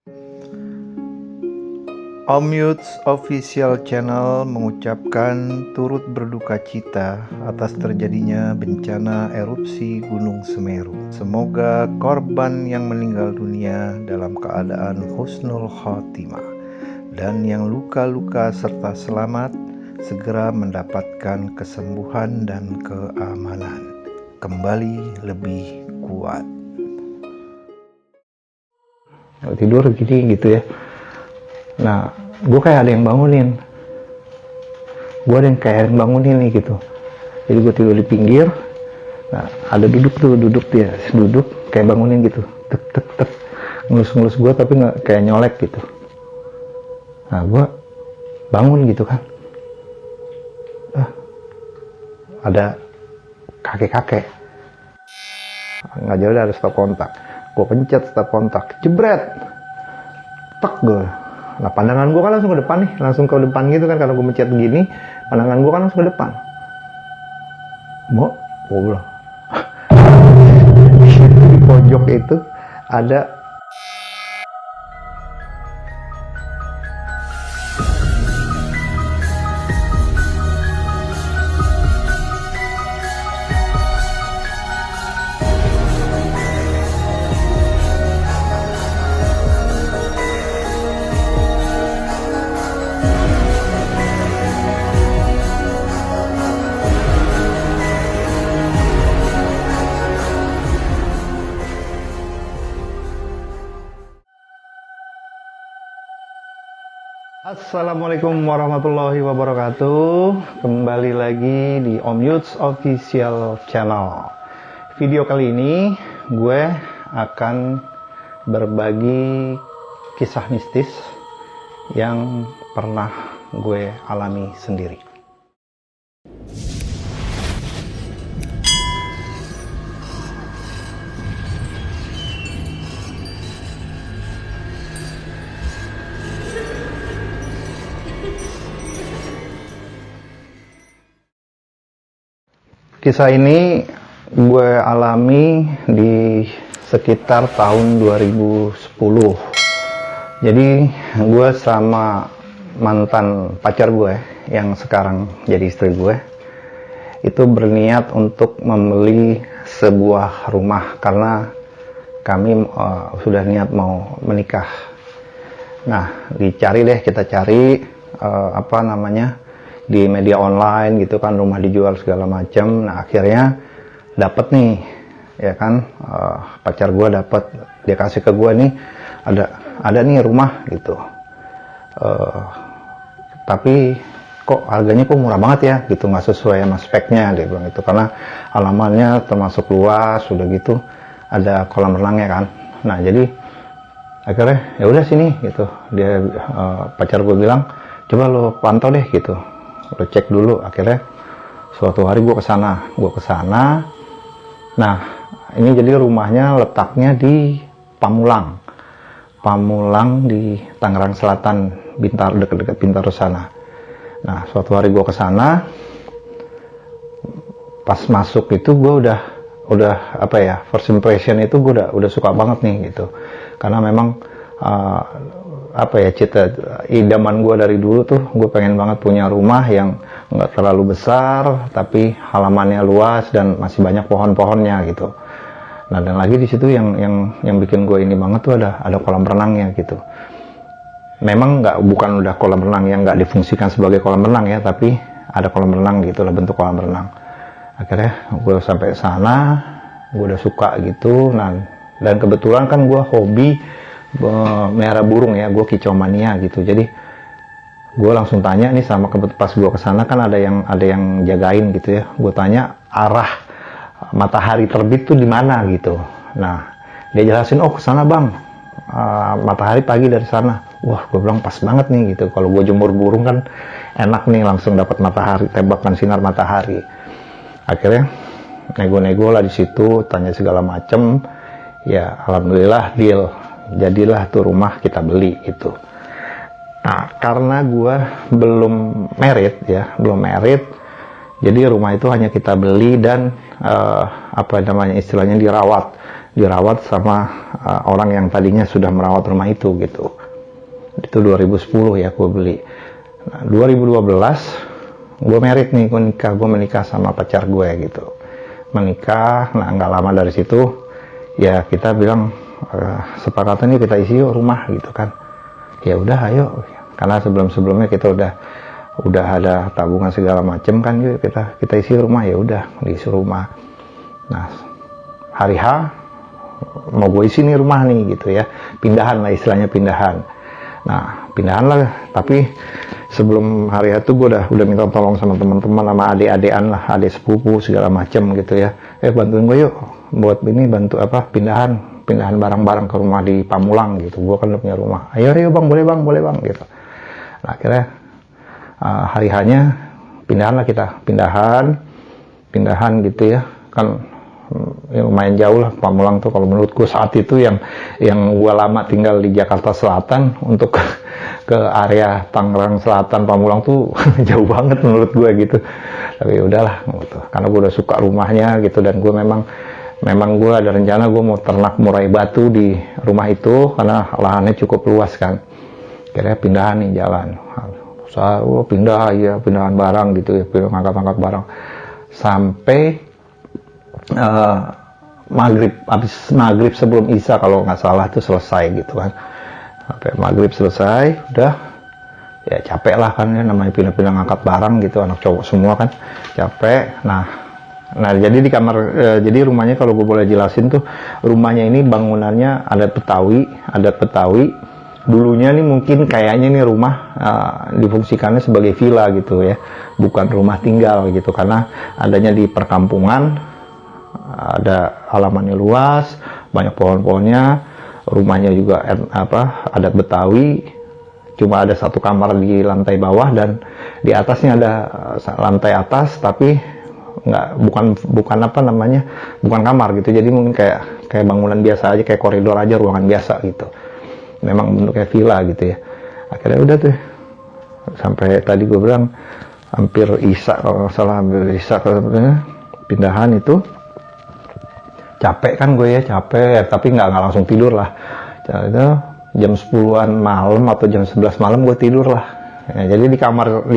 Om Yuts Official Channel mengucapkan turut berduka cita atas terjadinya bencana erupsi Gunung Semeru. Semoga korban yang meninggal dunia dalam keadaan husnul khotimah dan yang luka-luka serta selamat segera mendapatkan kesembuhan dan keamanan, kembali lebih kuat. Tidur gini gitu ya. Nah, gue kayak ada yang bangunin. Nih gitu. Jadi gue tidur di pinggir. Nah, ada duduk dia, duduk kayak bangunin gitu. Tek tek tek. Ngelus-ngelus gue tapi nggak kayak nyolek gitu. Nah, gue bangun gitu kan. Ada kakek-kakek. Nggak jauh ada stop kontak. Gue pencet stop kontak, jebret. Tek gue. Nah, pandangan gue kan langsung ke depan gitu kan, karena gue mencet gini, pandangan gue kan langsung ke depan. Gue bilang, di pojok itu ada Assalamualaikum warahmatullahi wabarakatuh. Kembali lagi di Om Yuts Official Channel. Video kali ini gue akan berbagi kisah mistis yang pernah gue alami sendiri. Kisah ini gue alami di sekitar tahun 2010. Jadi gue sama mantan pacar gue yang sekarang jadi istri gue itu berniat untuk membeli sebuah rumah karena kami sudah niat mau menikah. Nah, kita cari di media online gitu kan, rumah dijual segala macam. Nah, akhirnya dapet nih ya kan, pacar gue dapet, dia kasih ke gue nih, ada nih rumah gitu, tapi kok harganya kok murah banget ya gitu, nggak sesuai sama speknya, dia bilang itu, karena halamannya termasuk luas, sudah gitu ada kolam renangnya kan. Nah, jadi akhirnya ya udah sini gitu, dia pacar gue bilang coba lo pantau deh gitu, lo cek dulu. Akhirnya suatu hari gue kesana. Nah, ini jadi rumahnya letaknya di Pamulang di Tangerang Selatan, dekat Bintaro sana. Nah, suatu hari gue kesana, pas masuk itu gue udah first impression itu gue udah suka banget nih gitu, karena memang idaman gue dari dulu tuh, gue pengen banget punya rumah yang nggak terlalu besar tapi halamannya luas dan masih banyak pohon-pohonnya gitu. Nah, dan lagi di situ yang bikin gue ini banget tuh ada kolam renangnya gitu. Memang bukan udah kolam renang yang nggak difungsikan sebagai kolam renang ya, tapi ada kolam renang gitu lah, bentuk kolam renang. Akhirnya gue sampai sana, gue udah suka gitu. Nah, dan kebetulan kan gue hobi melihara burung ya, gue kicau mania gitu. Jadi gue langsung tanya nih sama, pas gue kesana kan ada yang jagain gitu ya, gue tanya arah matahari terbit tuh di mana gitu. Nah, dia jelasin, oh kesana bang, matahari pagi dari sana. Wah, gue bilang pas banget nih gitu, kalau gue jemur burung kan enak nih, langsung dapat matahari, tembakan sinar matahari. Akhirnya nego-nego lah di situ, tanya segala macem. Ya alhamdulillah deal, jadilah tuh rumah kita beli itu. Nah, karena gue belum married, jadi rumah itu hanya kita beli dan istilahnya dirawat. dirawat sama orang yang tadinya sudah merawat rumah itu gitu. Itu 2010 ya gue beli. Nah, 2012 gue merit nih, gue menikah sama pacar gue gitu. Menikah, nah nggak lama dari situ ya kita bilang sepakatan ini kita isi yuk rumah gitu kan. Ya udah ayo, karena sebelumnya kita udah ada tabungan segala macem kan, yuk kita isi rumah. Ya udah diisi rumah. Nah hari H mau gue isi nih rumah nih gitu ya, pindahan lah istilahnya, pindahan. Nah pindahan lah, tapi sebelum hari itu gue udah minta tolong sama teman-teman, sama adik-adikan lah, adik sepupu segala macem gitu ya, bantuin gue yuk buat ini, bantu apa, pindahan barang-barang ke rumah di Pamulang gitu. Gue kan udah punya rumah, ayo bang, boleh bang gitu. Nah akhirnya hari hanya pindahan lah kita, pindahan gitu ya kan. Ya, lumayan jauh lah Pamulang tuh kalau menurutku saat itu, yang gua lama tinggal di Jakarta Selatan untuk ke area Tangerang Selatan, Pamulang tuh jauh banget menurut gua gitu. Tapi udahlah gitu. Karena gua udah suka rumahnya gitu, dan gua memang gua ada rencana gua mau ternak murai batu di rumah itu karena lahannya cukup luas kan. Kira pindahan nih jalan. Pindahan barang gitu ya, ngangkat barang sampai habis maghrib sebelum isya kalau nggak salah tuh selesai gitu kan. Sampai maghrib selesai, udah ya capek lah kan ya, namanya pindah-pindah ngangkat barang gitu, anak cowok semua kan capek. Nah jadi di kamar, jadi rumahnya kalau gue boleh jelasin tuh, rumahnya ini bangunannya adat Betawi. Dulunya nih mungkin kayaknya nih rumah difungsikannya sebagai villa gitu ya, bukan rumah tinggal gitu, karena adanya di perkampungan, ada halamannya luas, banyak pohon-pohonnya, rumahnya juga adat Betawi, cuma ada satu kamar di lantai bawah dan di atasnya ada lantai atas, tapi bukan apa namanya, bukan kamar gitu, jadi mungkin kayak bangunan biasa aja, kayak koridor aja, ruangan biasa gitu, memang bentuknya villa gitu ya. Akhirnya udah tuh sampai tadi gue bilang hampir isya kalau nggak salah, pindahan itu. Capek kan gue ya, tapi nggak langsung tidur lah. Itu jam 10-an malam atau jam 11 malam gue tidur lah. Ya, jadi di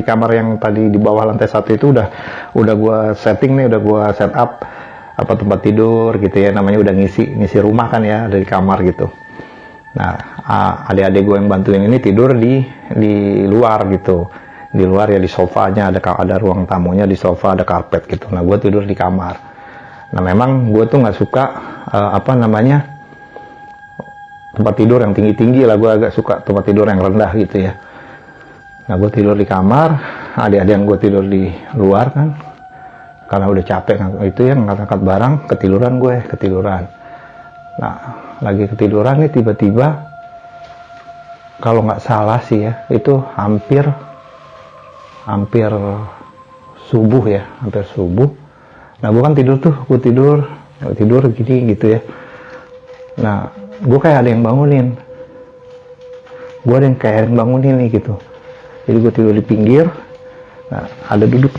kamar yang tadi di bawah lantai 1 itu udah gue setting nih, udah gue set up apa tempat tidur gitu ya, namanya udah ngisi rumah kan ya dari kamar gitu. Nah adik-adik gue yang bantuin ini tidur di luar gitu, di luar ya, di sofanya, ada ruang tamunya, di sofa ada karpet gitu. Nah gue tidur di kamar. Nah memang gue tuh nggak suka tempat tidur yang tinggi-tinggi lah, gue agak suka tempat tidur yang rendah gitu ya. Nah gue tidur di kamar, adik-adik yang gue tidur di luar kan, karena udah capek itu ya, ngangkat barang, ketiduran. Nah lagi ketiduran nih, tiba-tiba kalau nggak salah sih ya, itu hampir subuh. Nah gue kan tidur gini gitu ya. Nah gue kayak ada yang bangunin, nih gitu. Jadi gue tidur di pinggir. Nah ada duduk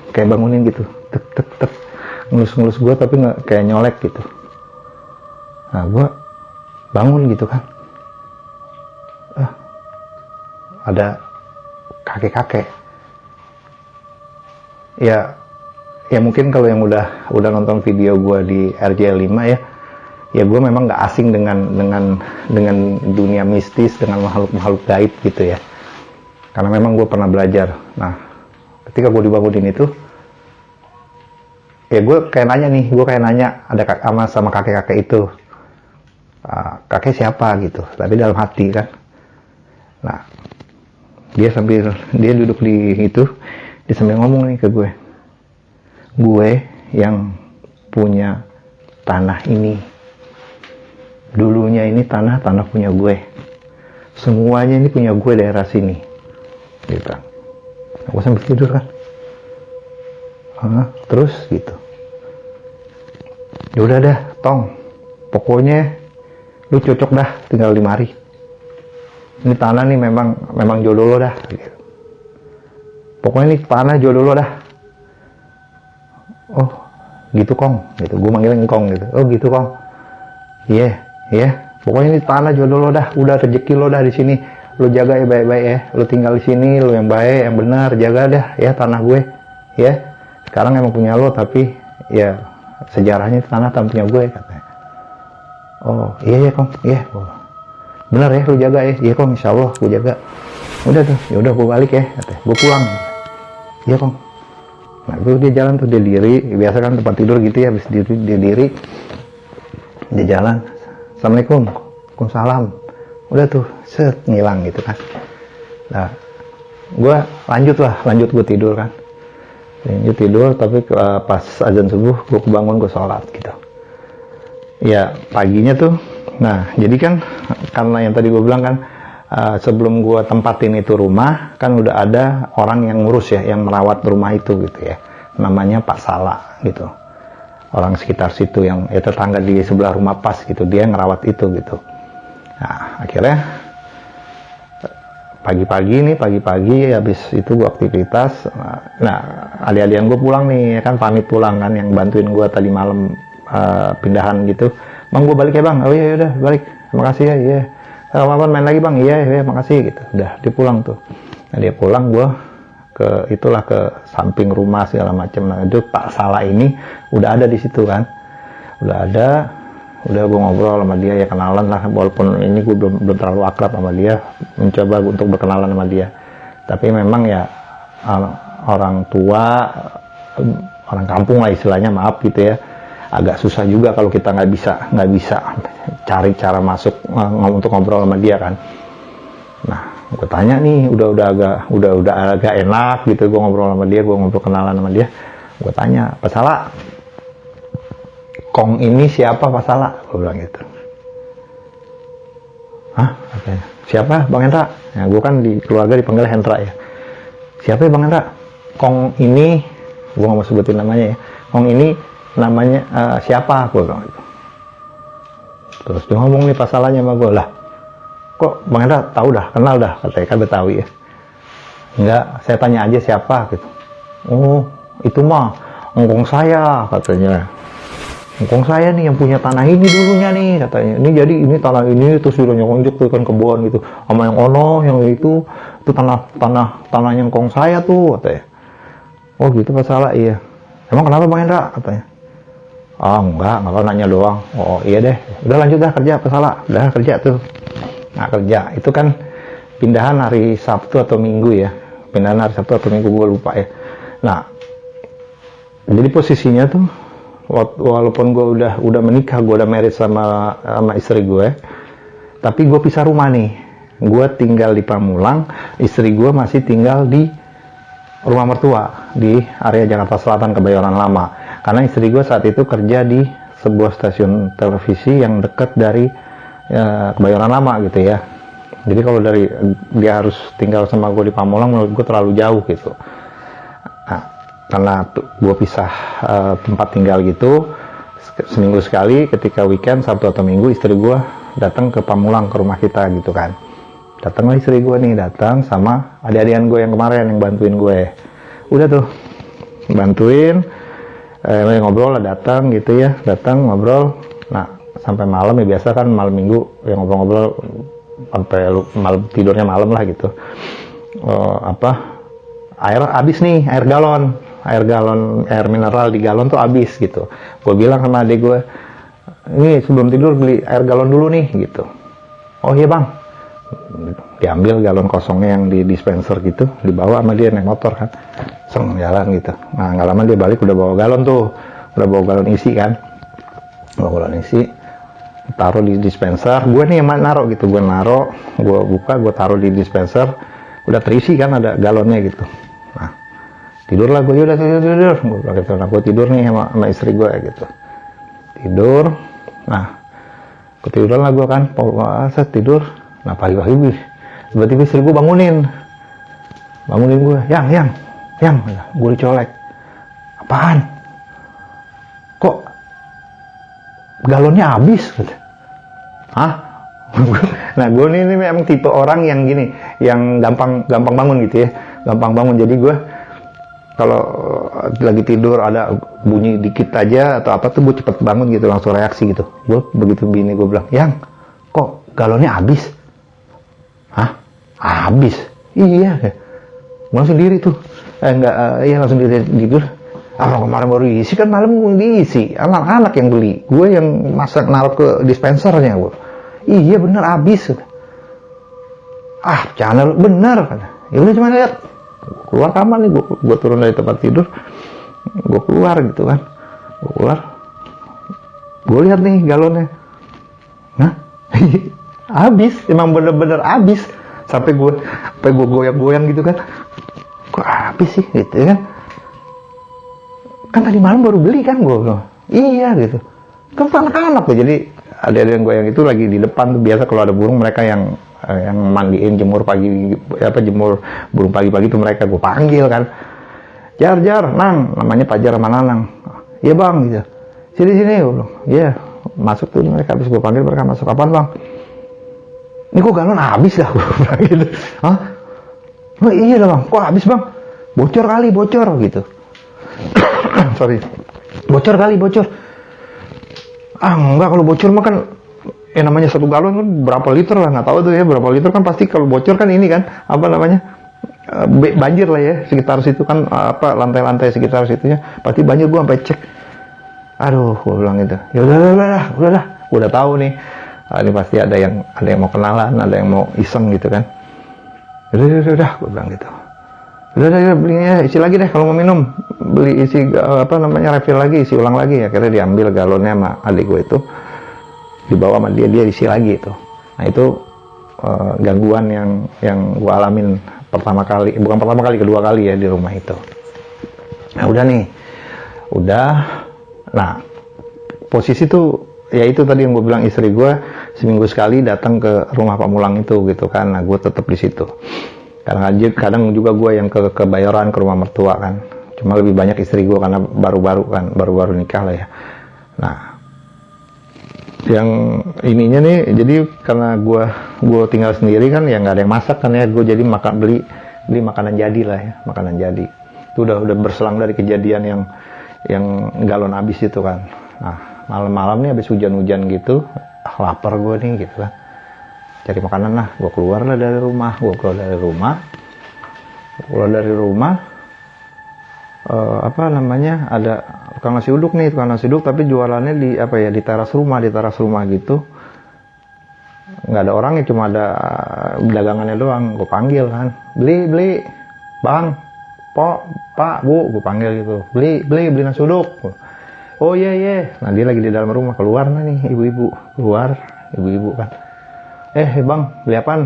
kayak bangunin gitu, tek ngelus gue, tapi nggak kayak nyolek gitu. Nah gue bangun gitu kan, ada kakek ya mungkin kalau yang udah nonton video gue di RJ5 ya gue memang nggak asing dengan dunia mistis, dengan makhluk gaib gitu ya, karena memang gue pernah belajar. Nah ketika gue dibangunin itu ya gue kayak nanya ada sama kakek itu, kakek siapa gitu, tapi dalam hati kan. Nah dia duduk dia sambil ngomong nih ke gue yang punya tanah ini, dulunya ini tanah punya gue, semuanya ini punya gue daerah sini gitu. Aku sambil tidur kan, terus gitu, ya udah dah Tong, pokoknya lu cocok dah tinggal di mari, ini tanah nih memang jodoh lo dah gitu. Pokoknya ini tanah jodoh lo dah. Oh gitu Kong, gitu. Gue manggilnya Kong gitu. Oh gitu Kong. Iya, pokoknya ini tanah jodoh lo dah, udah rezeki lo dah di sini. Lo jaga ya baik-baik ya. Lo tinggal di sini, lo yang baik, yang benar, jaga dah ya tanah gue. Ya. Sekarang emang punya lo, tapi ya sejarahnya tanah tak punya gue katanya. Oh iya Kong, iya. Benar ya, lo jaga ya. Iya Kong, insya Allah gue jaga. Udah tuh, ya udah gue balik ya katanya. Gue pulang. Iya Kong. Nah itu dia jalan tuh, dia diri, biasa kan tempat tidur gitu ya, habis dia diri, dia jalan, Assalamualaikum, Waalaikumsalam, udah tuh, set, ngilang gitu kan. Nah, gue lanjut gue tidur kan, lanjut tidur, tapi pas azan subuh, gue kebangun, gue sholat gitu. Ya, paginya tuh, nah, jadi kan, karena yang tadi gue bilang kan, sebelum gue tempatin itu rumah, kan udah ada orang yang ngurus ya, yang merawat rumah itu gitu ya, namanya Pak Sala gitu, orang sekitar situ yang ya tetangga di sebelah rumah pas gitu, dia ngerawat itu gitu. Nah akhirnya pagi-pagi habis itu gue aktivitas. Nah adik-adikan gue pulang nih kan, pamit pulang kan, yang bantuin gue tadi malam pindahan gitu. Bang gue balik ya bang. Oh iya udah balik, makasih ya. Iya. Kapan main lagi bang? Iya makasih gitu. Udah dia pulang tuh. Nah dia pulang, gue ke samping rumah segala macam. Nah itu Pak Sala ini udah ada di situ kan, udah gue ngobrol sama dia ya, kenalan lah, walaupun ini gue belum terlalu akrab sama dia, mencoba untuk berkenalan sama dia. Tapi memang ya orang tua, orang kampung lah istilahnya, maaf gitu ya, agak susah juga kalau kita nggak bisa cari cara masuk untuk ngobrol sama dia kan. Nah gue tanya nih, udah agak enak gitu, gue ngobrol sama dia, gue ngobrol kenalan sama dia. Gue tanya, Pak Sala, Kong ini siapa Pak Sala? Gue bilang gitu. Hah? Katanya, siapa Bang Hendra? Ya, gue kan di keluarga dipanggil Hendra ya. Siapa ya Bang Hendra? Kong ini, gue gak mau sebutin namanya ya, Kong ini namanya siapa? Gue bilang gitu. Terus dia ngomong nih Pak Salanya sama gue, lah kok Bang Hendra tahu dah, kenal dah, katanya kan Betawi ya. Enggak, saya tanya aja siapa gitu. Oh itu mah engkong saya katanya. Engkong saya nih yang punya tanah ini dulunya nih katanya. Ini jadi ini tanah ini terus sudah nyonjok tuh kan kebun gitu. Sama yang ono yang itu tanahnya engkong saya tuh katanya. Oh gitu Pak Sala, iya. Emang kenapa Bang Hendra katanya? Ah enggak kalau nanya doang. Oh iya deh, udah lanjut dah kerja Pak Sala. Udah kerja tuh. Nah kerja itu kan pindahan hari Sabtu atau Minggu ya, pindahan hari Sabtu atau Minggu gue lupa ya. Nah jadi posisinya tuh walaupun gue udah menikah, gue udah married sama istri gue, tapi gue pisah rumah nih. Gue tinggal di Pamulang, istri gue masih tinggal di rumah mertua di area Jakarta Selatan, Kebayoran Lama, karena istri gue saat itu kerja di sebuah stasiun televisi yang dekat dari Kebayoran Lama gitu ya. Jadi kalau dari dia harus tinggal sama gue di Pamulang, menurut gue terlalu jauh gitu. Nah, karena gue pisah tempat tinggal gitu, seminggu sekali ketika weekend Sabtu atau Minggu istri gue datang ke Pamulang, ke rumah kita gitu kan. Datanglah istri gue nih, datang sama adik-adikan gue yang kemarin yang bantuin gue. Udah tuh bantuin, ngobrol lah, datang gitu ya, datang ngobrol. Nah sampai malam ya, biasa kan malam Minggu yang ngobrol-ngobrol sampai malam, tidurnya malam lah gitu. Air habis nih, air mineral di galon tuh habis gitu. Gue bilang sama adik gue, ini sebelum tidur beli air galon dulu nih gitu. Oh iya bang. Diambil galon kosongnya yang di dispenser gitu, dibawa sama dia naik motor kan, jalan gitu. Nah nggak lama dia balik udah bawa galon tuh, udah bawa galon isi kan, bawa galon isi, taruh di dispenser. Gue nih yang naruh gitu, gue buka, gue taruh di dispenser, udah terisi kan, ada galonnya gitu. Nah tidurlah gue, udah tidur, gue bilang gitu. Nah gue tidur nih sama istri gue gitu, tidur. Nah ketiduran lah gue kan, saya tidur. Nah pagi-pagi tiba-tiba istri gue bangunin gue, yang gue dicolek. Apaan? Kok galonnya habis? Hah? Nah gue ini memang tipe orang yang gini, yang gampang bangun gitu ya, gampang bangun. Jadi gue kalau lagi tidur ada bunyi dikit aja atau apa tuh gue cepet bangun gitu, langsung reaksi gitu. Gue begitu bini gue bilang, "Yang, kok galonnya habis?" "Hah? Habis?" "Iya." Gue langsung diri tuh. Iya langsung diri tidur. Kemarin baru diisi, kan malam gue diisi. Anak-anak yang beli, gue yang masak naruh ke dispensernya gue. "Iya bener habis." Channel bener kan. Ya udah cuma lihat. Keluar kamar nih, gue turun dari tempat tidur, gue keluar gitu kan, gue lihat nih galonnya, habis, emang bener-bener habis, sampai gue goyang-goyang gitu kan, kok habis sih gitu kan tadi malam baru beli kan gue bilang, iya gitu, kan anak-anak tuh, jadi ada yang goyang itu lagi di depan tuh, biasa kalau ada burung mereka yang mandiin, jemur pagi, jemur burung pagi-pagi tuh mereka gue panggil kan, Jar, Nang, namanya Pajar sama Nanang. "Iya bang," gitu. Sini, gue bilang. "Iya." Masuk tuh mereka, habis gue panggil mereka masuk. "Apaan bang?" "Ini kok galon habis dah," gue bilang gitu. "Hah? Oh iya lah bang, kok habis bang? Bocor gitu." Sorry. Bocor. Enggak, kalau bocor mah kan namanya satu galon kan berapa liter lah, nggak tahu tuh ya berapa liter kan, pasti kalau bocor kan ini kan banjir lah ya sekitar situ kan, lantai-lantai sekitar situ ya pasti banjir. Gue sampai cek, aduh gue bilang gitu, ya udah gue udah tahu nih, ini pasti ada yang mau kenalan, ada yang mau iseng gitu kan. Udah gue bilang gitu, udah belinya isi lagi deh, kalau mau minum beli isi refill lagi, isi ulang lagi. Akhirnya diambil galonnya sama adik gue itu, dibawa sama dia isi lagi itu. Nah itu gangguan yang gue alamin kedua kali ya di rumah itu. Nah nah posisi tuh ya itu tadi yang gue bilang, istri gue seminggu sekali datang ke rumah Pak Mulang itu gitu kan. Nah gue tetap di situ. Kadang juga gue yang ke Bayoran, ke rumah mertua kan. Cuma lebih banyak istri gue karena baru nikah lah ya. Nah yang ininya nih, jadi karena gue tinggal sendiri kan, ya nggak ada yang masak kan ya, gue jadi beli makanan jadi lah ya, makanan jadi. Itu udah berselang dari kejadian yang galon habis itu kan. Nah malam-malam nih habis hujan-hujan gitu, lapar gue nih gitu kan, cari makanan lah. Gue keluar dari rumah, ada tukang nasi uduk tapi jualannya di teras rumah gitu, nggak ada orangnya, cuma ada dagangannya doang. Gue panggil kan, beli bang, pak, bu, gue panggil gitu, beli nasi uduk. Oh iya. Nah dia lagi di dalam rumah, keluar nih ibu-ibu kan, bang beli apaan?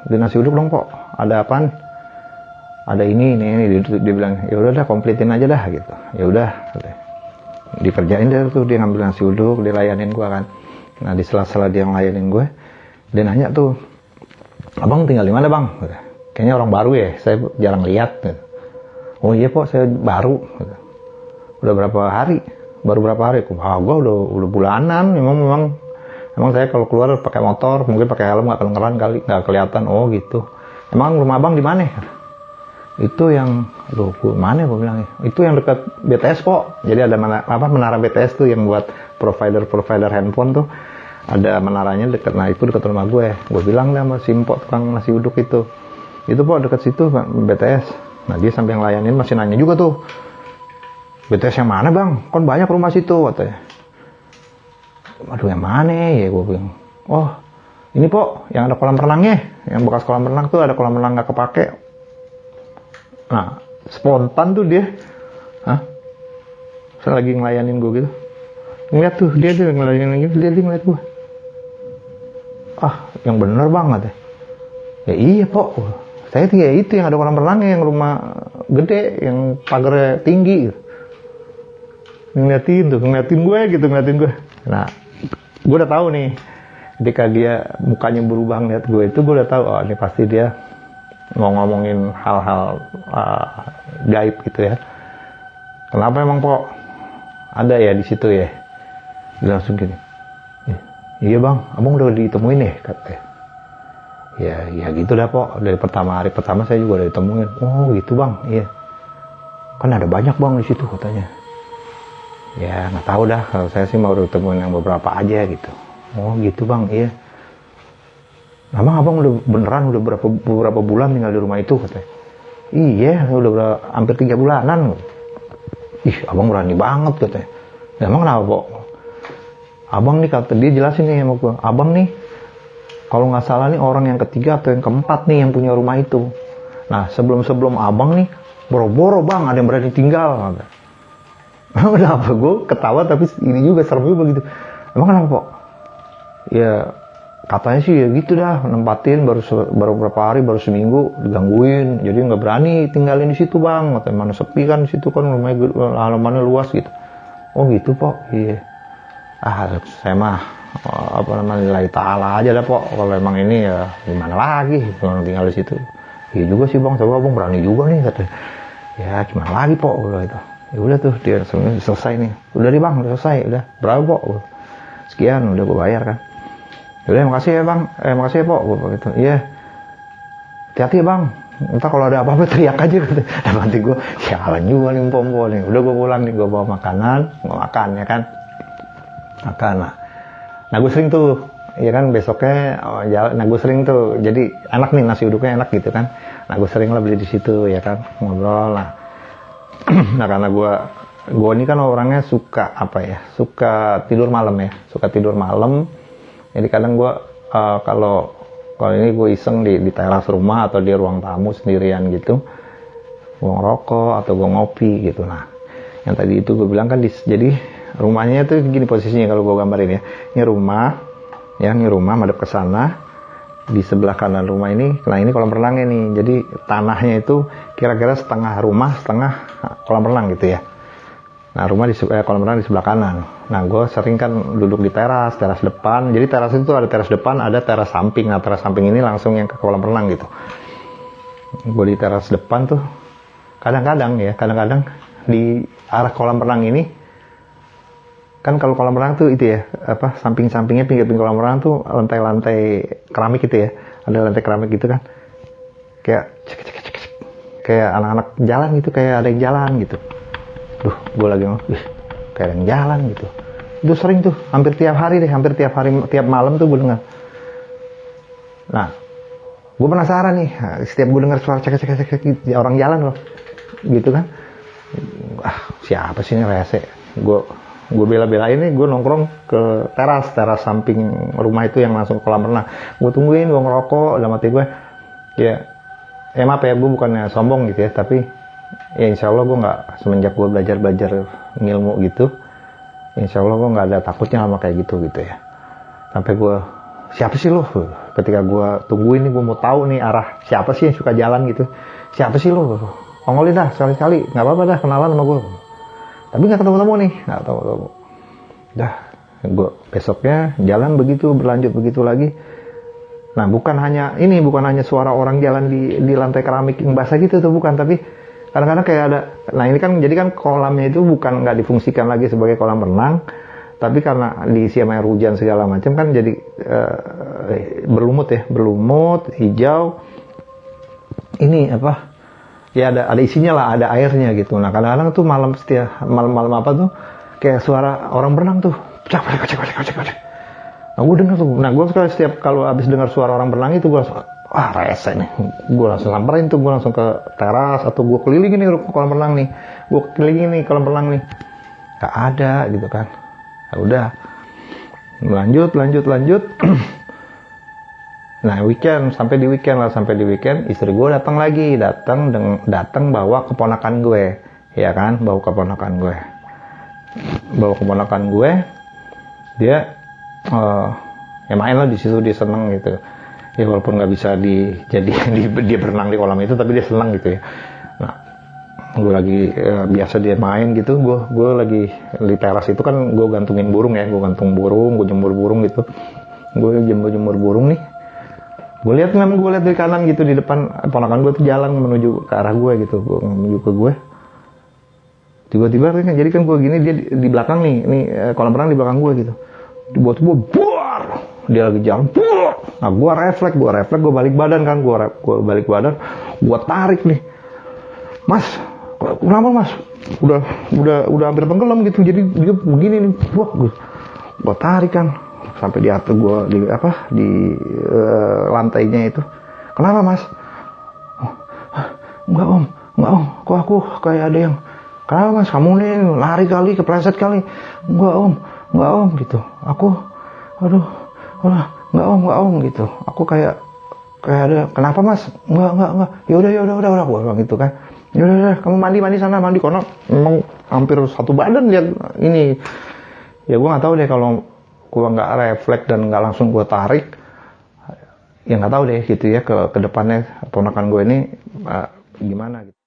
Beli nasi uduk dong pok. Ada apaan? Ada ini dia bilang, ya udah kompletin aja dah gitu. Ya udah dikerjain dia ngambil nasi uduk, dia layanin gue kan. Nah di sela-sela dia ngelayanin gue, dia nanya tuh, "Abang tinggal di mana bang?" "Kayaknya orang baru ya, saya jarang lihat." "Oh iya pok, saya baru." Udah berapa hari? Baru berapa hari? Gue udah bulanan. Emang saya kalau keluar pakai motor, mungkin pakai helm nggak kelihatan. Oh gitu. Emang rumah abang di mana? Itu yang, mana gue bilang, itu yang dekat BTS kok. Jadi ada menara BTS tuh yang buat provider handphone tuh, ada menaranya dekat. Nah itu dekat rumah gue. Gue bilang deh sama si Mpok tukang nasi uduk itu Pok dekat situ BTS. Nah dia sampai ngelayanin masih nanya juga tuh, "BTS yang mana bang? Kan banyak rumah situ," katanya. "Aduh yang mana ya?" Gue bilang, "Oh ini Pok yang ada kolam renangnya, yang bekas kolam renang tuh, ada kolam renang nggak kepake." Nah spontan tuh dia, saya lagi ngelayanin gue gitu, ngeliat tuh dia ngelayanin gitu, dia ngeliat gue, yang bener bang katanya. "Ya iya Pok, saya tuh ya itu yang ada kolam renangnya, yang rumah gede, yang pagarnya tinggi gitu." Ngeliatin gue. Nah gue udah tahu nih, ketika dia mukanya berubah ngeliat gue itu, gue udah tahu, oh ini pasti dia mau ngomongin hal-hal gaib gitu ya. "Kenapa emang Pok? Ada ya di situ ya?" Dia langsung gini, "Iya bang, abang udah ditemuin ya?" katanya. Ya gitu dah Pok, dari hari pertama saya juga udah ditemuin." "Oh gitu bang, iya." Kan ada banyak bang di situ katanya. Ya nggak tahu dah, kalau saya sih mau temuin yang beberapa aja gitu. Oh gitu bang, iya. Emang abang udah beneran udah beberapa bulan tinggal di rumah itu katanya. Iya, udah hampir 3 bulanan. Ih, abang berani banget katanya. Ya, emang kenapa, Pok? Abang nih, kata dia jelasin nih sama gue. Abang nih, kalau nggak salah nih orang yang ketiga atau yang keempat nih yang punya rumah itu. Nah, sebelum abang nih, boro-boro bang, ada yang berani tinggal. Emang kenapa? Gue ketawa tapi ini juga serem juga gitu. Emang kenapa, Pok? Ya, katanya sih ya gitu dah, nempatin baru berapa hari, baru seminggu digangguin, jadi nggak berani tinggalin di situ bang. Katanya mana sepi kan di situ kan, rumahnya halamannya luas gitu. Oh gitu Pok, iya. Saya mah nilai ta'ala aja dah Pok. Kalau emang ini ya gimana lagi, kalau tinggal di situ. Iya juga sih bang, coba abang berani juga nih katanya. Ya gimana lagi Pok gitu. Ya udah tuh dia selesai nih. Udah nih bang, udah selesai, udah berapa Pok? Sekian, udah gue bayar kan. Yaudah makasih ya bang, makasih ya Pok, gitu. Iya, hati-hati ya bang, entah kalau ada apa-apa teriak aja gitu. Dan nanti gue, sialan juga nih mpom nih. Udah gue pulang nih, gue bawa makanan, gue makan ya kan, makan. Nah gue sering tuh, ya kan besoknya jalan. Nah gue sering tuh, jadi enak nih nasi uduknya enak gitu kan. Nah gue sering lah beli di situ ya kan, ngobrol lah. Nah karena gue ini kan orangnya suka suka tidur malam ya, suka tidur malam. Jadi kadang gue kalau ini gue iseng di teras rumah atau di ruang tamu sendirian gitu, gue ngerokok atau gue ngopi gitu. Nah, yang tadi itu gue bilang kan, jadi rumahnya tuh gini posisinya kalau gue gambarin ya. Ini rumah madep ke sana. Di sebelah kanan rumah ini, nah ini kolam renangnya nih. Jadi tanahnya itu kira-kira setengah rumah, setengah kolam renang gitu ya. Nah kolam renang di sebelah kanan. Nah gue sering kan duduk di teras depan. Jadi teras itu ada teras depan, ada teras samping. Nah teras samping ini langsung yang ke kolam renang gitu. Gue di teras depan tuh kadang-kadang di arah kolam renang ini, kan kalau kolam renang tuh itu ya, samping-sampingnya pinggir-pinggir kolam renang tuh lantai-lantai keramik gitu ya. Ada lantai keramik gitu kan. Kayak anak-anak jalan gitu, kayak ada yang jalan gitu. Gue lagi kayak yang jalan gitu. Itu sering tuh, hampir tiap hari, tiap malam tuh gue dengar. Nah, gue penasaran nih, setiap gue dengar suara cek orang jalan loh, gitu kan. Siapa sih ini rese? Gue bela-belain nih, gue nongkrong ke teras samping rumah itu yang langsung ke kolam renang. Gue tungguin, gue ngerokok, dalam hati gue, ya maaf ya, gue bukannya sombong gitu ya, tapi ya insya Allah gue nggak, semenjak gue belajar ngilmu gitu, insya Allah gue nggak ada takutnya sama kayak gitu ya. Sampai gue, siapa sih lo? Ketika gue tungguin nih, gue mau tahu nih arah siapa sih yang suka jalan gitu. Siapa sih lo? Ongolin dah sekali-sekali, nggak apa-apa dah, kenalan sama gue. Tapi nggak ketemu nih, nggak tahu. Dah, gue besoknya jalan berlanjut begitu lagi. Nah bukan hanya suara orang jalan di lantai keramik yang basah gitu tuh, bukan, tapi kadang-kadang kayak ada. Nah ini kan jadi kan kolamnya itu bukan nggak difungsikan lagi sebagai kolam renang, tapi karena diisi sama air hujan segala macam kan jadi berlumut, hijau. Ini ya ada isinya lah, ada airnya gitu. Nah kadang-kadang tuh malam kayak suara orang berenang tuh, cek. Nah gue dengar tuh. Nah gue setiap kalau habis dengar suara orang berenang itu gue langsung, rese nih. Gue langsung samperin tuh, gue langsung ke teras atau gue kelilingin nih kolam renang nih. Gak ada gitu kan. Nah, udah lanjut. Nah sampai di weekend istri gue datang bawa keponakan gue, ya kan, bawa keponakan gue, dia ya main lah di situ, dia seneng gitu ya, walaupun nggak bisa dia berenang di kolam itu, tapi dia seneng gitu ya. Nah gue lagi biasa dia main gitu, gue lagi di teras itu kan, gue gantungin burung ya, gue jemur burung gitu, gue jemur burung nih. Gue lihat di kanan gitu, di depan ponakan gue tuh jalan menuju ke arah gue gitu, menuju ke gue. Tiba-tiba kan, jadi kan gue gini, dia di belakang nih kolam renang di belakang gue gitu. Tiba-tiba buar, dia lagi jalan, buar. Nah gue refleks, gue balik badan kan, gue tarik nih. Mas, kenapa mas? Udah hampir tenggelam gitu, jadi dia begini nih, wah gua tarik kan sampai di atas, gua di lantainya itu. Kenapa mas? Oh, enggak om, kok aku kayak ada yang, kenapa mas, kamu nih lari kali, kepleset kali. Enggak om gitu, aku aduh enggak om gitu, aku kayak ada, kenapa mas? Enggak, yaudah gua bilang gitu kan. Yaudah, kamu mandi sana, mandi, karena memang hampir satu badan lihat ini. Ya gue nggak tahu deh, kalau gue nggak refleks dan nggak langsung gue tarik, ya nggak tahu deh gitu ya ke depannya ponakan gue ini gimana gitu.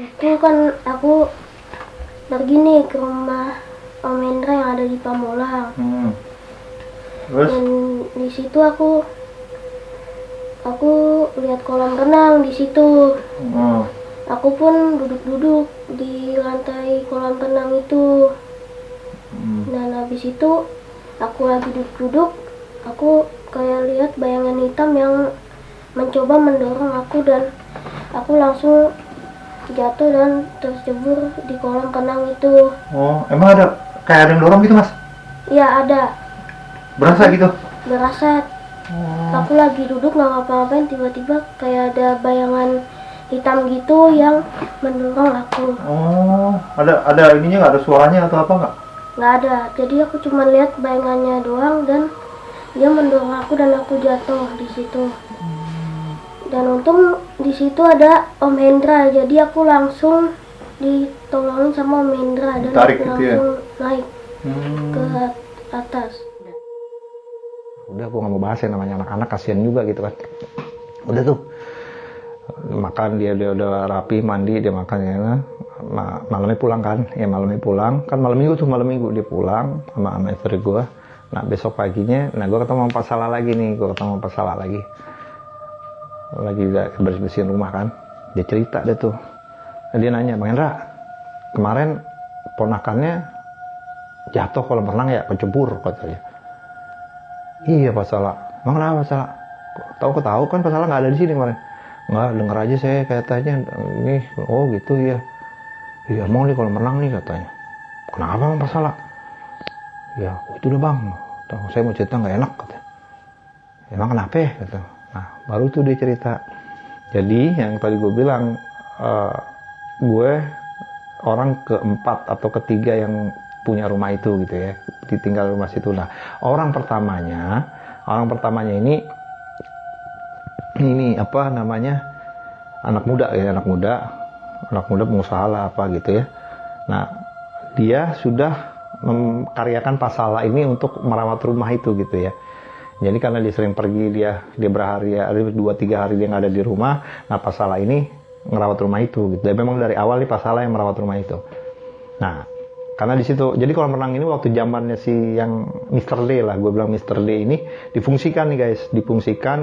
Itu kan aku pergi nih ke rumah Om Hendra yang ada di Pamulang. Terus? Dan di situ aku lihat kolam renang di situ. Aku pun duduk-duduk di lantai kolam renang itu. Dan habis itu aku lagi duduk-duduk, aku kayak lihat bayangan hitam yang mencoba mendorong aku, dan aku langsung jatuh dan tercebur di kolam renang itu. Oh, emang ada kayak ada yang dorong gitu mas? Iya ada. Berasa gitu? Berasa. Aku lagi duduk nggak ngapa-ngapain, tiba-tiba kayak ada bayangan hitam gitu yang mendorong aku. Oh, ada ininya nggak, ada suaranya atau apa nggak? Nggak ada, jadi aku cuma lihat bayangannya doang dan dia mendorong aku dan aku jatuh di situ. Dan untung di situ ada Om Hendra, jadi aku langsung ditolongin sama Om Hendra dan Tarik aku gitu ya? langsung naik ke atas. Udah, gue nggak mau bahas yang namanya anak-anak, kasihan juga gitu kan. Udah tuh makan, dia udah rapi, mandi, dia makan ya. Malamnya pulang kan, malam minggu dia pulang sama istri gue. Nah besok paginya, gue ketemu Pak Salah lagi nih, lagi bersih-bersihin rumah kan. Dia cerita deh tuh, dia nanya, Bang Hendra, kemarin ponakannya jatuh kolam renang ya, kecebur katanya. Iya Pak Salah, emang kenapa Pak Salah? Tahu kan Pak Salah nggak ada di sini kemarin. Nggak, denger aja saya katanya ini, oh gitu ya. Iya mau nih kolam renang nih katanya. Kenapa Bang Pak Salah? Ya itu udah Bang, saya mau cerita nggak enak katanya. Emang kenapa ya? Gitu. Nah baru tuh dia cerita. Jadi yang tadi gue bilang, gue orang keempat atau ketiga yang punya rumah itu gitu ya, ditinggal rumah situ. Nah orang pertamanya ini apa namanya, anak muda pengusaha lah apa gitu ya. Nah dia sudah memkaryakan Pak Salah ini untuk merawat rumah itu gitu ya. Jadi karena dia sering pergi, dia berhari, 2-3 hari dia nggak ada di rumah. Nah Pak Salah ini ngerawat rumah itu gitu. Dan memang dari awal nih Pak Salah yang merawat rumah itu. Nah karena di situ, jadi kolam renang ini waktu zamannya si yang Mr. D lah, gue bilang Mr. D ini difungsikan nih guys,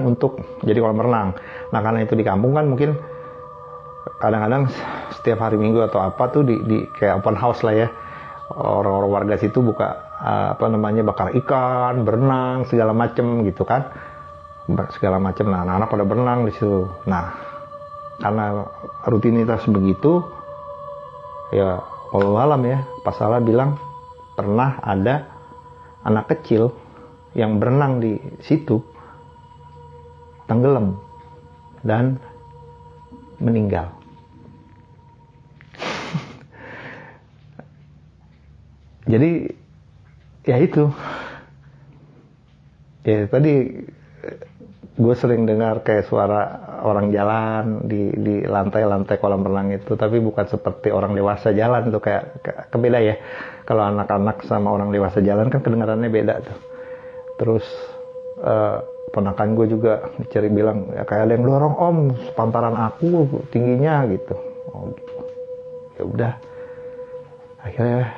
untuk jadi kolam renang. Nah karena itu di kampung kan mungkin kadang-kadang setiap hari Minggu atau apa tuh di kayak open house lah ya, orang-orang warga situ buka bakar ikan, berenang segala macem gitu kan, Nah anak-anak pada berenang di situ. Nah karena rutinitas begitu ya, walau alam ya, Pak Salah bilang pernah ada anak kecil yang berenang di situ tenggelam dan meninggal. Jadi ya itu ya, tadi gue sering dengar kayak suara orang jalan di lantai-lantai kolam renang itu, tapi bukan seperti orang dewasa jalan tuh, kayak beda ya. Kalau anak-anak sama orang dewasa jalan kan kedengarannya beda tuh. Terus ponakan gue juga bilang ya, kayak ada yang dorong om, sepantaran aku tingginya gitu. Oh gitu. Ya udah, akhirnya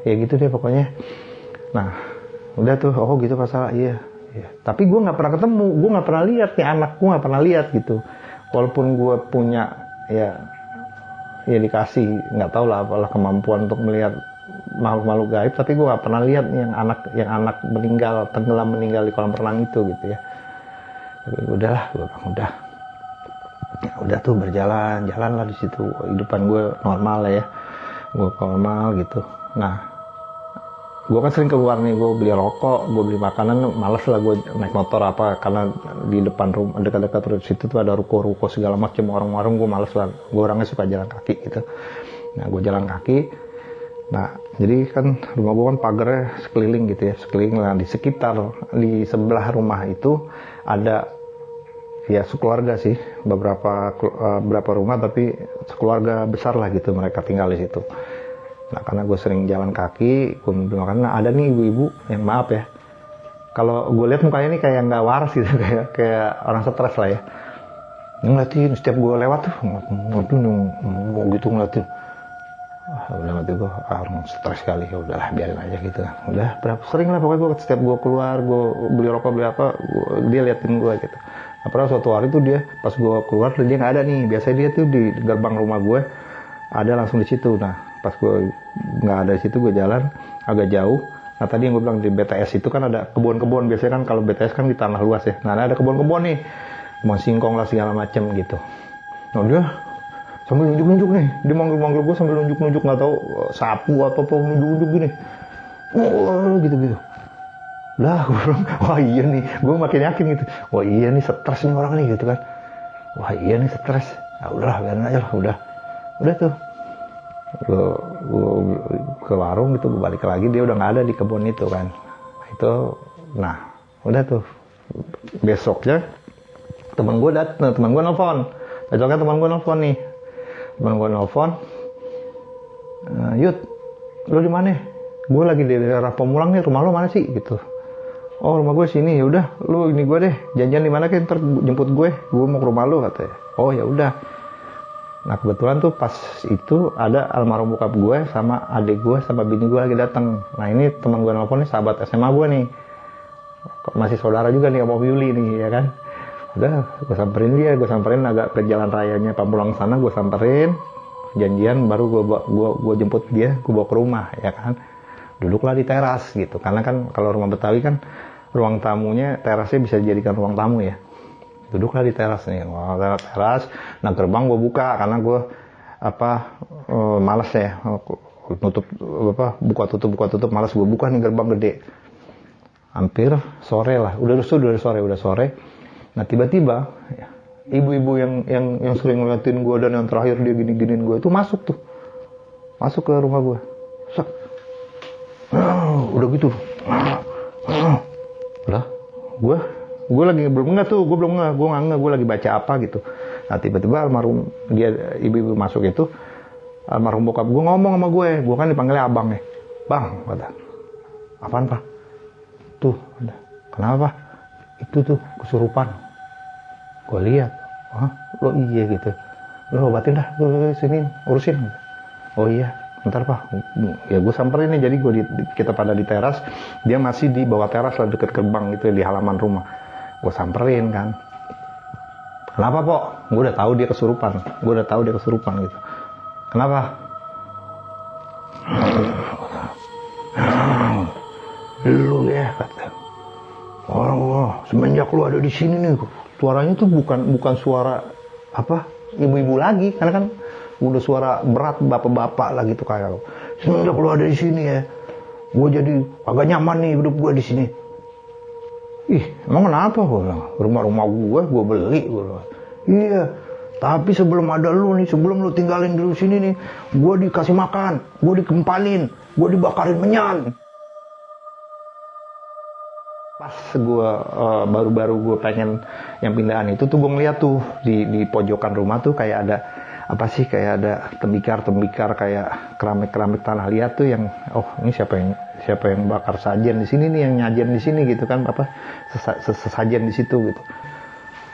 ya gitu deh pokoknya. Nah udah tuh, oh gitu Pak Salah, iya. Ya, tapi gue nggak pernah ketemu, gue nggak pernah lihat nih anak, gue nggak pernah lihat gitu. Walaupun gue punya ya dikasih nggak tahu lah apalah kemampuan untuk melihat makhluk-makhluk gaib, tapi gue nggak pernah lihat nih yang anak tenggelam meninggal di kolam renang itu gitu ya. Tapi udahlah, gue bilang udah. Ya, udah tuh jalan lah di situ. Hidupan gue normal lah ya. Gue normal gitu. Nah, gue kan sering keluar nih, gue beli rokok, gue beli makanan, males lah gue naik motor apa, karena di depan rumah dekat-dekat situ tuh ada ruko-ruko segala macam, warung-warung, gue males lah. Gue orangnya suka jalan kaki gitu. Nah, gue jalan kaki. Nah, jadi kan rumah gue kan pagarnya sekeliling gitu ya, sekeliling lah. Di sekitar, di sebelah rumah itu ada ya sekeluarga sih, beberapa rumah, tapi sekeluarga besar lah gitu, mereka tinggal di situ. Nah, karena gue sering jalan kaki, gue bilang, ada nih ibu-ibu yang maaf ya, kalau gue lihat mukanya nih kayak nggak waras gitu, kayak orang stres lah ya. Ngeliatin setiap gue lewat tuh, mau gitu ngeliatin. Udah mati gue, orang stres sekali, ya udahlah biarin aja gitu. Udah sering lah pokoknya gue setiap gue keluar, gue beli rokok beli apa, dia liatin gue gitu. Nah, pernah suatu hari tuh dia pas gue keluar dia nggak ada nih. Biasanya dia tuh di gerbang rumah gue ada langsung di situ. Nah, pas gue nggak ada di situ, gue jalan agak jauh. Nah, tadi yang gue bilang di BTS itu kan ada kebun-kebun. Biasanya kan kalau BTS kan di tanah luas ya. Nah, ada kebun-kebun nih, mau singkong lah segala macem gitu. Nah, dia sambil nunjuk-nunjuk nih, dia manggil-manggil gue sambil nunjuk-nunjuk, nggak tahu sapu atau apa, nunjuk-nunjuk gini, gitu-gitu. Lah, gue bilang, wah iya nih, gue makin yakin gitu, wah iya nih stres nih orang nih gitu kan, wah iya nih stres, ya udahlah biarin aja lah, udah tuh, gue ke warung gitu, gue balik lagi, dia udah nggak ada di kebun itu kan, nah udah tuh, besoknya teman gue nelfon, nih. Teman gue nelfon, Yud, lu di mana? Gue lagi di daerah Pemulang nih, rumah lu mana sih? Gitu. Oh, rumah gue sini. Ya udah, lu ini gue deh, janjian di mana kan, ntar jemput gue mau ke rumah lu katanya. Oh ya udah. Nah kebetulan tuh pas itu ada almarhum bokap gue sama adik gue sama bini gue lagi datang. Nah ini teman gue nelfon nih, sahabat SMA gue nih, masih saudara juga nih sama Yuli nih ya kan. Udah, gue samperin agak ke jalan rayanya Pamulang sana, gue samperin, janjian, baru gue jemput dia, gue bawa ke rumah, ya kan. Duduklah di teras gitu, karena kan kalau rumah Betawi kan ruang tamunya, terasnya bisa dijadikan ruang tamu ya. Duduklah di teras nih, teras. Nah gerbang gue buka karena gue malas ya, buka tutup, malas gue buka nih gerbang gede. Hampir sore lah, udah sore. Nah tiba-tiba ya, ibu-ibu yang sering ngeliatin gue dan yang terakhir dia gini-giniin gue itu masuk ke rumah gue. Udah gitu. Lah, gue lagi belum nggak, gue lagi baca apa gitu. Nah tiba-tiba almarhum dia ibu-ibu masuk itu, almarhum bokap gue ngomong sama gue kan dipanggilnya abang ya. Bang, kata, apaan pak? Tuh, kenapa? Itu tuh kesurupan. Gue lihat, lo iya gitu, lo obatin dah, lo sini urusin. Oh iya, ntar pak. Ya gue samperin nih, jadi kita pada di teras, dia masih di bawah teras lah deket gerbang gitu di halaman rumah. Gue samperin kan, kenapa pok? Gue udah tahu dia kesurupan gitu. Kenapa? Lu ya kata orang, semenjak lu ada di sini nih, suaranya tuh bukan suara ibu-ibu lagi, karena kan udah suara berat bapak-bapak lah gitu kayak, semenjak lu ada di sini ya, gue jadi agak nyaman nih hidup gue di sini. Ih, emang kenapa? Gue bilang, rumah gue beli. Gue bilang, iya, tapi sebelum ada lu nih, sebelum lu tinggalin dulu sini nih, gue dikasih makan, gue dikempanin, gue dibakarin menyan. Pas gue baru-baru gue pengen yang pindahan itu tuh, gue ngeliat tuh di pojokan rumah tuh kayak ada kayak ada tembikar kayak keramik tanah liat tuh yang, oh ini siapa yang bakar sajian di sini nih, yang nyajian di sini gitu kan, sesajian di situ gitu.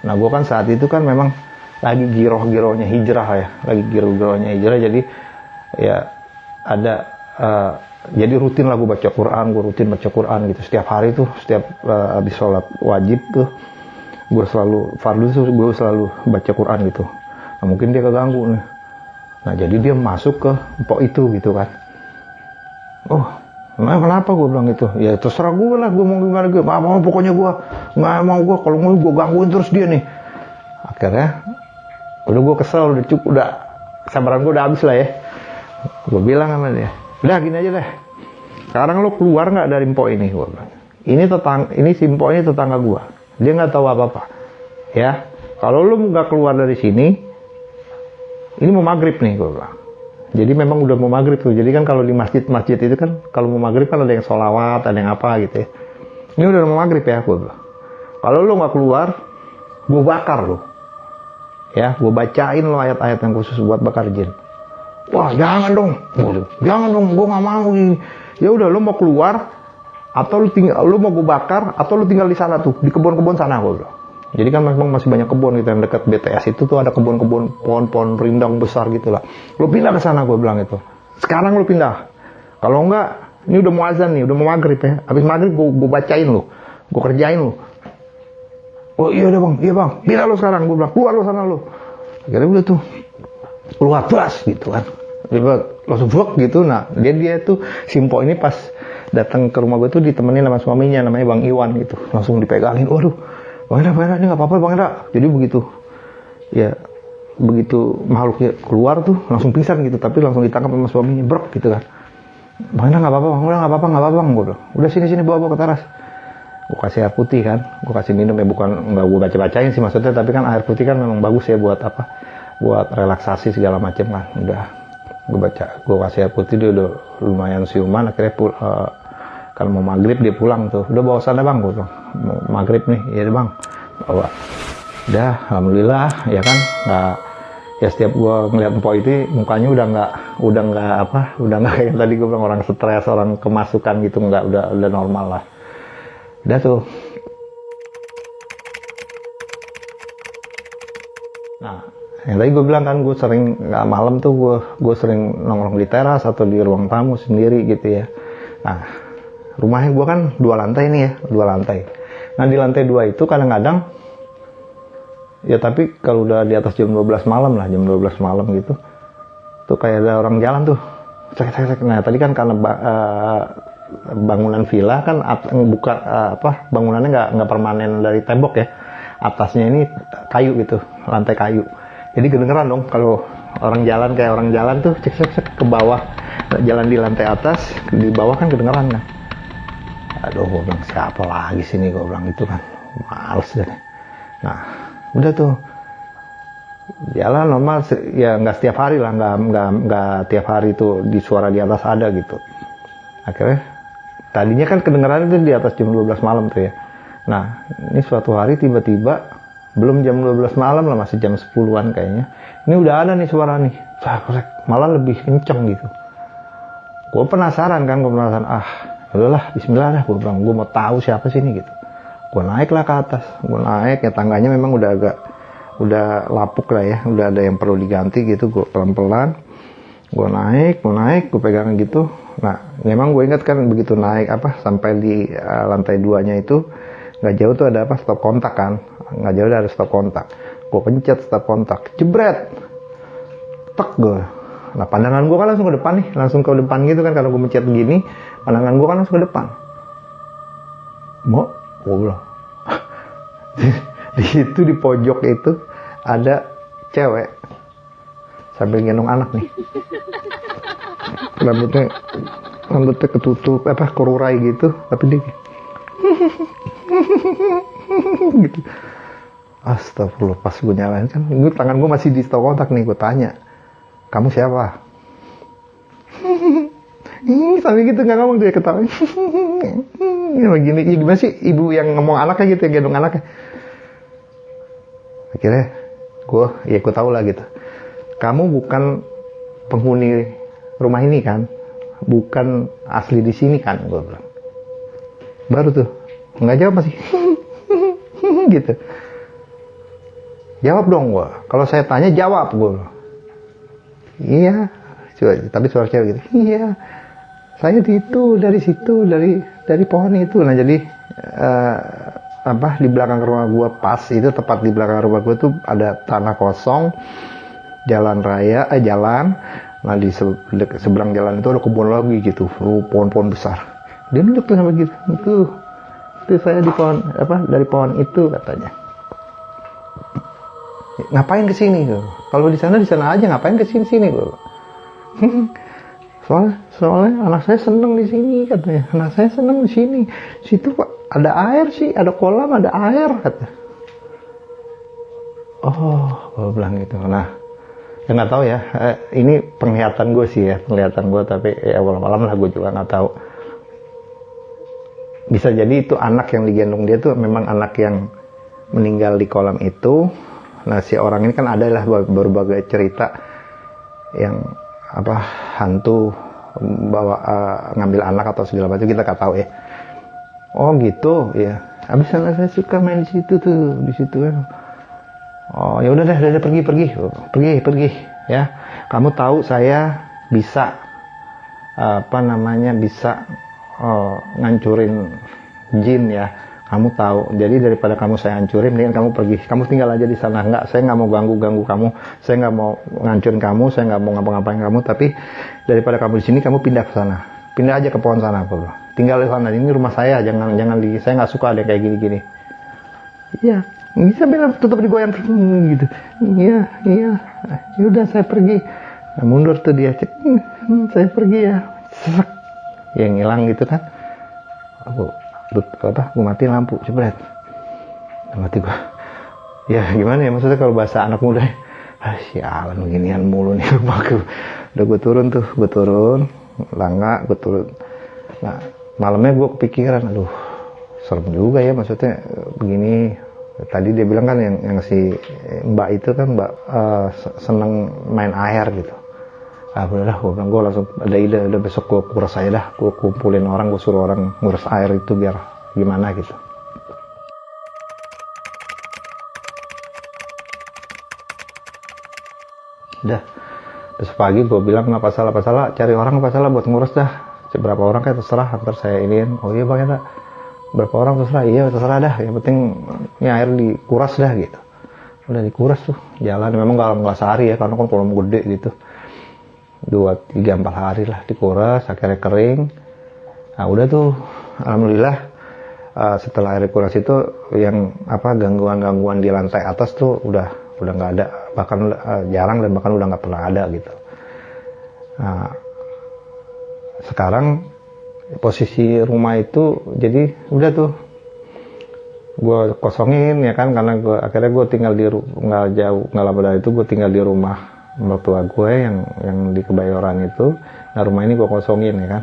Nah gue kan saat itu kan memang lagi giroh-girohnya hijrah ya, jadi ya ada jadi rutin lah gue baca Quran gitu setiap hari tuh, setiap habis sholat wajib tuh gue selalu fardu tuh gue selalu baca Quran gitu. Nah mungkin dia keganggu nih, nah jadi dia masuk ke empok itu gitu kan. Oh Nah, kenapa gue bilang gitu? Ya terserah gue lah, gue mau gimana gue. Mau pokoknya gue nggak mau, gue kalau mau gue gangguin terus dia nih. Akhirnya udah gue kesel, udah cukup, udah kesabaran gue udah habis lah ya. Gue bilang sama dia, udah gini aja deh. Sekarang lo keluar nggak dari Mpok ini? Gue bilang. Ini si Mpok ini tetangga gue. Dia nggak tahu apa-apa. Ya, kalau lo nggak keluar dari sini, ini mau maghrib nih, gue bilang. Jadi memang udah mau maghrib tuh. Jadi kan kalau di masjid itu kan kalau mau maghrib kan ada yang sholawat, ada yang apa gitu ya. Ini udah mau maghrib ya, gue bilang. Kalau lo nggak keluar, gue bakar lo. Ya, gue bacain lo ayat-ayat yang khusus buat bakar jin. Wah, jangan dong, jangan dong, gue nggak mau ini. Ya udah, lo mau keluar atau lo mau gue bakar atau lo tinggal di sana tuh, di kebun-kebun sana, gue bilang. Jadi kan memang masih banyak kebun gitu yang dekat BTS itu tuh ada kebun-kebun pohon-pohon rindang besar gitu lah. Lo pindah ke sana, gue bilang itu. Sekarang lo pindah. Kalau enggak, ini udah mau azan nih, udah mau maghrib ya. Habis maghrib gue bacain lo, gue kerjain lo. Oh iya udah bang, iya bang. Pindah lo sekarang, gue bilang. Keluar lo sana lo. Akhirnya udah tuh keluar blas gitu kan. Dia langsung vlog gitu. Nah dia tuh Simpo ini pas datang ke rumah gue tuh ditemenin sama suaminya namanya Bang Iwan gitu. Langsung dipegangin. Waduh. Bang Ira, ini nggak apa-apa Bang Ira. Jadi begitu makhluknya keluar tuh langsung pingsan gitu, tapi langsung ditangkap sama suaminya, brok gitu kan. Bang Ira nggak apa-apa, Bang, udah nggak apa-apa Bang, gue bilang. Udah sini bawa ke teras. Gue kasih air putih kan, gue kasih minum ya, bukan nggak gue baca-bacain sih maksudnya, tapi kan air putih kan memang bagus ya buat apa? Buat relaksasi segala macam kan. Udah, gue kasih air putih, dia udah lumayan siuman, akhirnya kalau mau maghrib dia pulang tuh. Udah bawa sana Bang, gue bilang. Mau maghrib nih, ya Bang, bawa. Udah, alhamdulillah ya kan, nggak, ya setiap gue ngeliat Mpok itu mukanya udah nggak kayak tadi gue bilang orang stres, orang kemasukan gitu, nggak, udah normal lah. Udah tuh. Nah, yang tadi gue bilang kan gue sering nggak malam tuh gue sering nongkrong di teras atau di ruang tamu sendiri gitu ya. Nah, rumahnya gue kan 2 lantai nih ya, 2 lantai. Nah di lantai 2 itu kadang-kadang, ya tapi kalau udah di atas jam 12 malam lah, jam 12 malam gitu, tuh kayak ada orang jalan tuh, cek. Nah tadi kan karena bangunan villa kan bukan bangunannya nggak permanen dari tembok ya, atasnya ini kayu gitu, lantai kayu. Jadi kedengeran dong kalau orang jalan, kayak orang jalan tuh cek ke bawah, jalan di lantai atas, di bawah kan kedengeran kan. Aduh, gue bilang siapa lagi sini, gue bilang itu kan, males deh. Nah, udah tuh jalan normal, ya nggak setiap hari lah, nggak tiap hari tuh di suara di atas ada gitu. Akhirnya tadinya kan kedengeran itu di atas jam 12 malam tuh ya. Nah, ini suatu hari tiba-tiba belum jam 12 malam lah, masih jam 10-an kayaknya. Ini udah ada nih suara nih, malah lebih kenceng gitu. Gue penasaran, udahlah bismillah dah, gue bilang, gue mau tahu siapa sih ini gitu. Gue naik lah ke atas, ya tangganya memang udah lapuk lah ya, udah ada yang perlu diganti gitu. Gue pelan-pelan, gue naik, gue pegang gitu. Nah memang gue ingat kan begitu naik sampai di lantai 2-nya itu nggak jauh tuh ada stop kontak kan, nggak jauh ada stop kontak. Gue pencet stop kontak, jebret, tek gue. Nah pandangan gue kan langsung ke depan nih, langsung ke depan gitu kan, kalau gue mencet gini pandangan gue kan langsung ke depan. Gue bilang di situ di pojok itu ada cewek sambil gendong anak nih, rambutnya ketutup kerurai gitu, tapi dia gitu. Astagfirullah, pas gue nyalain kan, tangan gue masih di stop kontak nih, gue tanya, kamu siapa? Sampai gitu nggak ngomong, dia ketawa. Begini, ya gimana sih ibu yang ngomong anaknya gitu, yang gendong anaknya. Akhirnya gue tahu lah gitu. Kamu bukan penghuni rumah ini kan, bukan asli di sini kan, gue bilang. Baru tuh nggak jawab masih gitu. Jawab dong gue. Kalau saya tanya jawab gue. Iya, coba, tapi suara cewek gitu. Iya, saya dari situ, dari pohon itu. Nah jadi di belakang rumah gue, pas itu tepat di belakang rumah gue tuh ada tanah kosong, jalan raya, jalan. Nah di seberang jalan itu ada kebun lagi gitu, pohon-pohon besar. Dia nunjuk tuh sampai gitu, itu saya di pohon dari pohon itu katanya. Ngapain kesini? Kalau di sana aja, ngapain kesini? Soalnya anak saya seneng di sini katanya. Anak saya seneng di sini. Situ Pak ada air sih, ada kolam, ada air kata. Oh, gue bilang gitu. Nah, ya nggak tahu ya. Ini penglihatan gue sih ya, tapi ya malam lah gue juga nggak tahu. Bisa jadi itu anak yang digendong dia tuh memang anak yang meninggal di kolam itu. Nah, si orang ini kan adalah berbagai cerita yang hantu bawa ngambil anak atau segala macam, kita nggak tahu ya. Oh gitu ya. Habis anak saya suka main di situ ya. Oh ya udah pergi ya. Kamu tahu saya bisa bisa ngancurin jin ya. Kamu tahu, jadi daripada kamu saya hancurin, mendingan kamu pergi. Kamu tinggal aja di sana. Enggak, saya nggak mau ganggu kamu. Saya nggak mau ngancurin kamu. Saya nggak mau ngapa-ngapain kamu. Tapi daripada kamu di sini, kamu pindah ke sana. Pindah aja ke pohon sana, bro. Tinggal di sana. Ini rumah saya. Jangan saya nggak suka ada kayak gini-gini. Iya, bisa bilang tutup digoyang gitu. Iya. Yaudah saya pergi. Nah, mundur tuh dia. Saya pergi ya. Yang hilang gitu kan. Gue mati lampu cepet, mati gue. Ya gimana ya, maksudnya kalau bahasa anak muda, sialan beginian mulu nih rumahku. Udah gue turun langga, gue turun. Nah malamnya gue kepikiran, aduh serem juga ya, maksudnya begini. Tadi dia bilang kan yang si mbak itu kan seneng main air gitu. Udahlah, gue langsung ada ide, udah besok gue kuras aja dah, gue kumpulin orang, gue suruh orang ngurus air itu biar gimana gitu. Udah, besok pagi gue bilang nggak salah, cari orang apa salah buat ngurus dah, berapa orang kayak terserah, ntar saya iniin. Oh iya bang ya, berapa orang terserah, iya terserah dah, yang penting ini air dikuras dah gitu. Udah dikuras tuh, jalan memang nggak sehari ya, karena kan kolam gede gitu. 2, 3, 4 hari lah dikuras, akhirnya kering. Nah udah tuh, alhamdulillah setelah air kuras itu yang gangguan di lantai atas tuh udah nggak ada, bahkan jarang dan bahkan udah nggak pernah ada gitu. Nah, sekarang posisi rumah itu jadi udah tuh gue kosongin ya kan, karena akhirnya gue tinggal nggak lama dari itu gue tinggal di rumah mertua gue yang di Kebayoran itu. Nah rumah ini gue kosongin ya kan,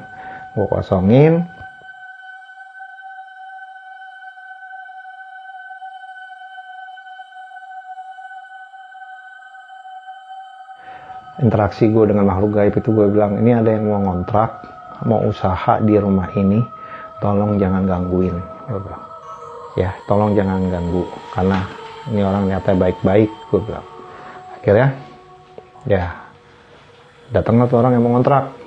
interaksi gue dengan makhluk gaib itu, gue bilang ini ada yang mau ngontrak, mau usaha di rumah ini, tolong jangan gangguin, gue bilang. Ya tolong jangan ganggu, karena ini orang nyata baik-baik, gue bilang. Akhirnya ya datanglah tuh orang yang mau ngontrak,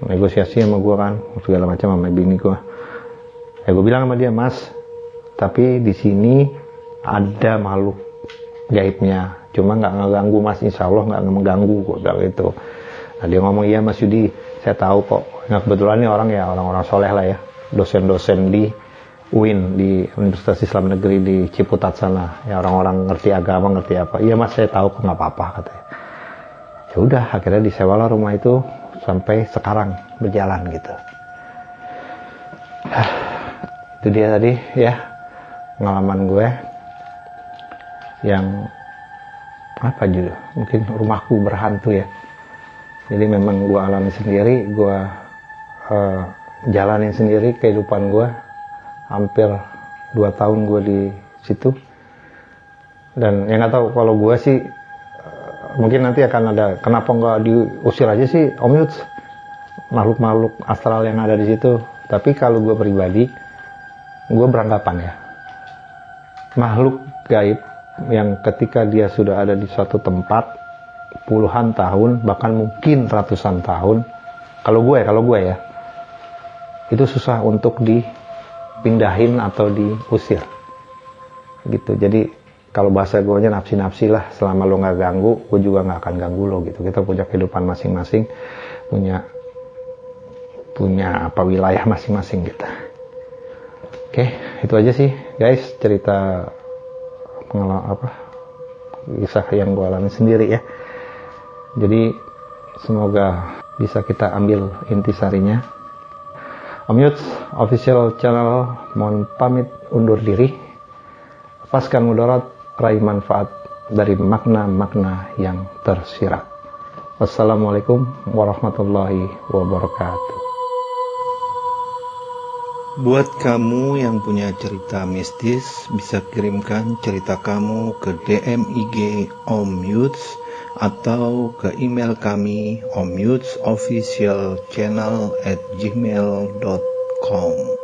negosiasi sama gue kan, segala macam sama bini gue. Ya gue bilang sama dia, mas, tapi di sini ada makhluk gaibnya, cuma nggak ngeganggu mas, insya Allah nggak mengganggu, gue bilang gitu. Nah dia ngomong, iya mas Yudi, saya tahu kok. Nah kebetulan nih orang-orang soleh lah ya, dosen-dosen di UIN, di Universitas Islam Negeri di Ciputat sana, ya orang-orang ngerti agama, ngerti apa. Iya mas, saya tahu kok, nggak apa-apa katanya. Ya udah, akhirnya disewalah rumah itu sampai sekarang berjalan gitu. Itu dia tadi ya pengalaman gue yang mungkin rumahku berhantu ya. Jadi memang gue alami sendiri, gue jalanin sendiri kehidupan gue. Hampir 2 tahun gue di situ. Dan yang nggak tahu, kalau gue sih mungkin nanti akan ada, kenapa nggak diusir aja sih Om Yuts makhluk-makhluk astral yang ada di situ. Tapi kalau gue pribadi, gue beranggapan ya, makhluk gaib yang ketika dia sudah ada di suatu tempat puluhan tahun, bahkan mungkin ratusan tahun, kalau gue ya, itu susah untuk dipindahin atau diusir gitu. Jadi kalau bahasa gue nya nafsi-nafsi lah, selama lo nggak ganggu, gue juga nggak akan ganggu lo gitu. Kita punya kehidupan masing-masing, punya wilayah masing-masing gitu. Oke, itu aja sih guys, cerita kisah yang gue alami sendiri ya. Jadi semoga bisa kita ambil intisarinya. Om Yuts official channel mohon pamit undur diri. Lepaskan mudarat, raih manfaat dari makna-makna yang tersirat. Wassalamualaikum warahmatullahi wabarakatuh. Buat kamu yang punya cerita mistis, bisa kirimkan cerita kamu ke DM IG Om Yuts atau ke email kami omyutsofficialchannel@gmail.com.